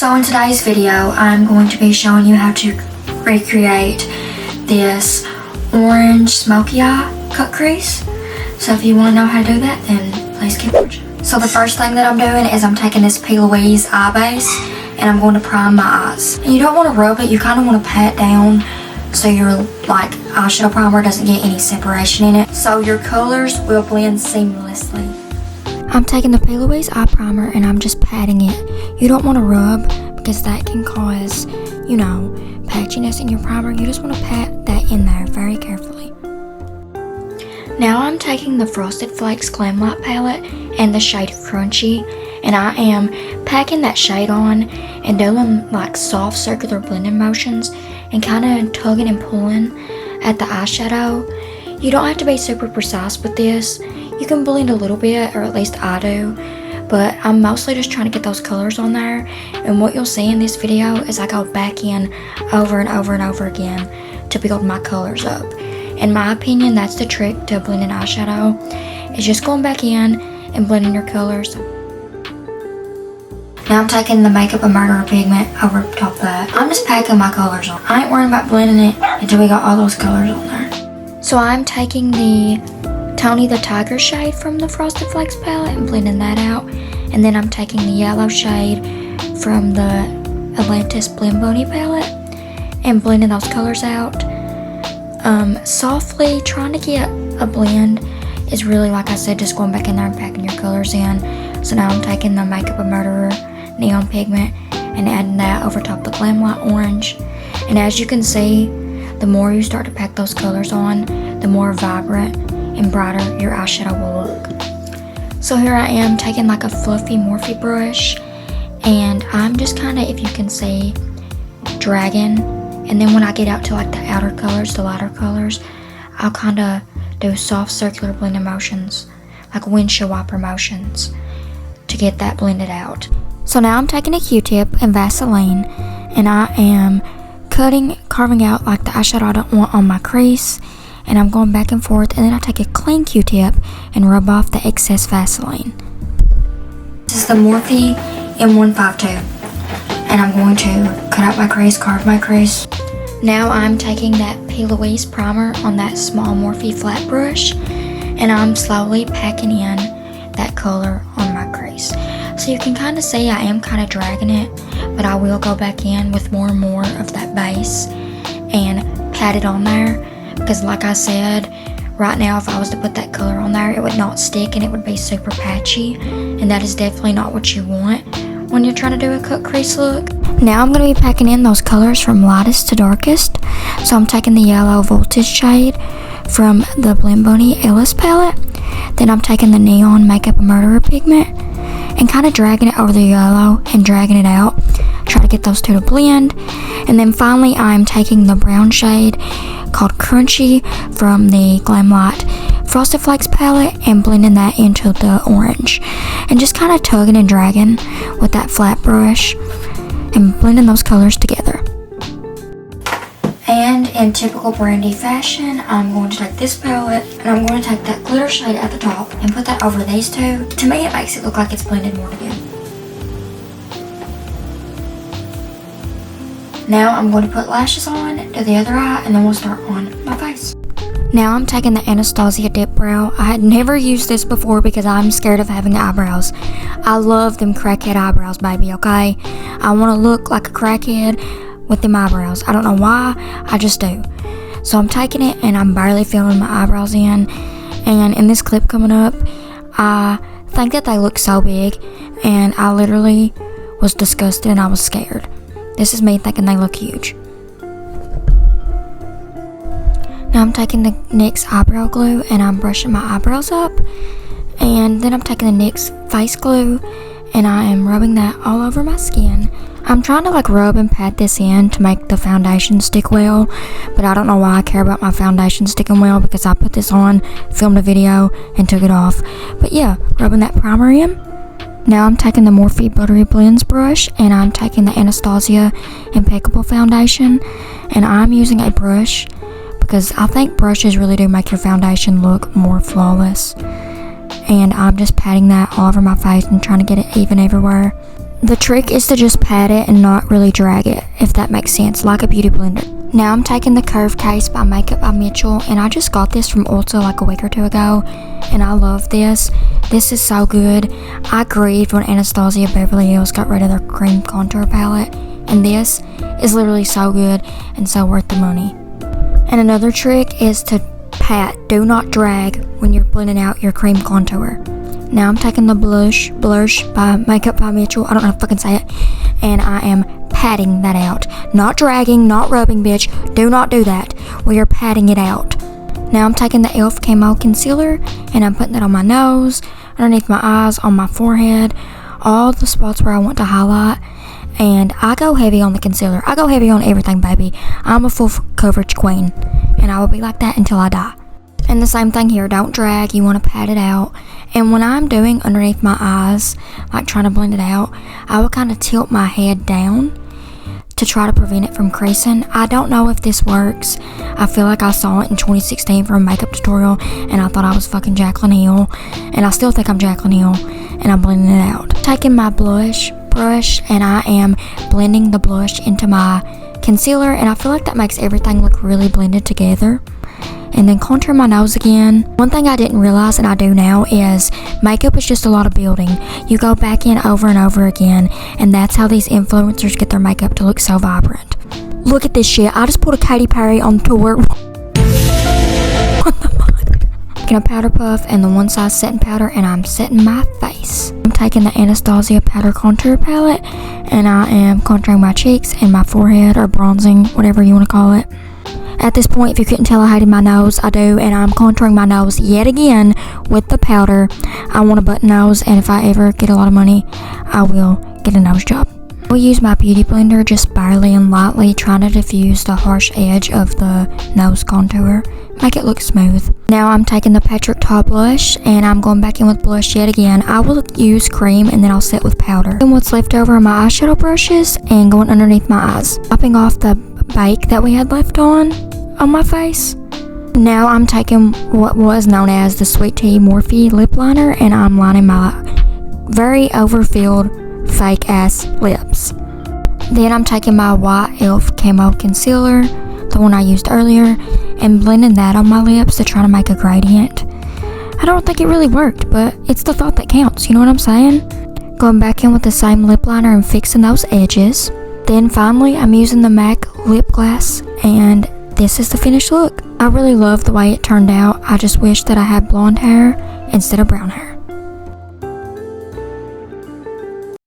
So in today's video, I'm going to be showing you how to recreate this orange smoky eye cut crease. So if you want to know how to do that, then please keep watching. So the first thing that I'm doing is I'm taking this P. Louise eye base and I'm going to prime my eyes. And you don't want to rub it, you kind of want to pat down so your eyeshadow primer doesn't get any separation in it. So your colors will blend seamlessly. I'm taking the P. Louise eye primer and I'm just patting it. You don't want to rub because that can cause, patchiness in your primer. You just want to pat that in there very carefully. Now I'm taking the Frosted Flakes Glam Light palette and the shade Crunchy, and I am packing that shade on and doing soft circular blending motions and kind of tugging and pulling at the eyeshadow. You don't have to be super precise with this. You can blend a little bit, or at least I do, but I'm mostly just trying to get those colors on there. And what you'll see in this video is I go back in over and over and over again to build my colors up. In my opinion, that's the trick to blending eyeshadow, is just going back in and blending your colors. Now I'm taking the Makeup and Murderer pigment over top of that. I'm just packing my colors on. I ain't worrying about blending it until we got all those colors on there. So I'm taking the Tony the Tiger shade from the Frosted Flakes palette and blending that out. And then I'm taking the yellow shade from the Atlantis Blend Bunny palette and blending those colors out. Softly trying to get a blend is really, like I said, just going back in there and packing your colors in. So now I'm taking the Makeup and Murderer neon pigment and adding that over top the Glam Light orange. And as you can see, the more you start to pack those colors on, the more vibrant and brighter your eyeshadow will look. So here I am taking a fluffy Morphe brush, and I'm just kind of, if you can see, dragging. And then when I get out to the outer colors, the lighter colors, I'll kind of do soft circular blending motions, like windshield wiper motions, to get that blended out. So now I'm taking a Q-tip and Vaseline, and I am carving out the eyeshadow I don't want on my crease, and I'm going back and forth, and then I take a clean Q-tip and rub off the excess Vaseline. This is the Morphe M152, and I'm going to cut out my crease, carve my crease. Now I'm taking that P. Louise primer on that small Morphe flat brush, and I'm slowly packing in that color on my crease. So you can kind of see I am kind of dragging it, but I will go back in with more and more of that base and pat it on there, because like I said, right now if I was to put that color on there, it would not stick and it would be super patchy, and that is definitely not what you want when you're trying to do a cut crease look. Now I'm going to be packing in those colors from lightest to darkest. So I'm taking the yellow Voltage shade from the Blend Bunny Ellis palette. Then I'm taking the neon Makeup and Murderer pigment and kind of dragging it over the yellow and dragging it out. Try to get those two to blend. And then finally I'm taking the brown shade called Crunchy from the Glam Light Frosted Flakes palette and blending that into the orange. And just kind of tugging and dragging with that flat brush and blending those colors together. And in typical Brandy fashion, I'm going to take this palette and I'm going to take that glitter shade at the top and put that over these two. To me, it makes it look like it's blended more together. Now I'm going to put lashes on to the other eye, and then we'll start on my face. Now I'm taking the Anastasia Dip Brow. I had never used this before because I'm scared of having eyebrows. I love them crackhead eyebrows, baby, okay? I want to look like a crackhead with them eyebrows. I don't know why, I just do. So I'm taking it and I'm barely filling my eyebrows in. And in this clip coming up, I think that they look so big, and I literally was disgusted and I was scared. This is me thinking they look huge. Now I'm taking the NYX eyebrow glue and I'm brushing my eyebrows up. And then I'm taking the NYX face glue and I am rubbing that all over my skin. I'm trying to rub and pat this in to make the foundation stick well, but I don't know why I care about my foundation sticking well, because I put this on, filmed a video, and took it off. But yeah, rubbing that primer in. Now I'm taking the Morphe Buttery Blends brush and I'm taking the Anastasia Impeccable Foundation, and I'm using a brush because I think brushes really do make your foundation look more flawless. And I'm just patting that all over my face and trying to get it even everywhere. The trick is to just pat it and not really drag it, if that makes sense, like a beauty blender. Now I'm taking the Curve Case by Makeup by Mitchell, and I just got this from Ulta like a week or two ago, and I love this. This is so good. I grieved when Anastasia Beverly Hills got rid of their cream contour palette, and this is literally so good and so worth the money. And another trick is to pat, do not drag when you're blending out your cream contour. Now I'm taking the blush by Makeup by Mitchell, I don't know if I can say it, and I am patting that out. Not dragging, not rubbing, bitch. Do not do that. We are patting it out. Now I'm taking the e.l.f. Camo Concealer, and I'm putting it on my nose, underneath my eyes, on my forehead, all the spots where I want to highlight. And I go heavy on the concealer. I go heavy on everything, baby. I'm a full coverage queen, and I will be like that until I die. And the same thing here, don't drag, you want to pat it out. And when I'm doing underneath my eyes, like trying to blend it out, I will kind of tilt my head down to try to prevent it from creasing. I don't know if this works. I feel like I saw it in 2016 for a makeup tutorial, and I thought I was fucking Jaclyn Hill, and I still think I'm Jaclyn Hill, and I'm blending it out. Taking my blush brush, and I am blending the blush into my concealer, and I feel like that makes everything look really blended together. And then contour my nose again. One thing I didn't realize, and I do now, is makeup is just a lot of building. You go back in over and over again, and that's how these influencers get their makeup to look so vibrant. Look at this shit. I just pulled a Katy Perry on tour. What the fuck? Taking a powder puff and the One Size setting powder, and I'm setting my face. I'm taking the Anastasia powder contour palette, and I am contouring my cheeks and my forehead, or bronzing, whatever you want to call it. At this point, if you couldn't tell, I hated my nose. I do, and I'm contouring my nose yet again with the powder. I want a button nose, and if I ever get a lot of money, I will get a nose job. I will use my beauty blender just barely and lightly, trying to diffuse the harsh edge of the nose contour, make it look smooth. Now I'm taking the Patrick Ta blush, and I'm going back in with blush yet again. I will use cream, and then I'll set with powder. And what's left over are my eyeshadow brushes, and going underneath my eyes, popping off the bake that we had left on my face. Now I'm taking what was known as the Sweet Tea Morphe lip liner, and I'm lining my very overfilled fake ass lips. Then I'm taking my white e.l.f. Camo Concealer, the one I used earlier, and blending that on my lips to try to make a gradient. I don't think it really worked, but it's the thought that counts, you know what I'm saying? Going back in with the same lip liner and fixing those edges. Then finally, I'm using the MAC lip gloss, and this is the finished look. I really love the way it turned out. I just wish that I had blonde hair instead of brown hair.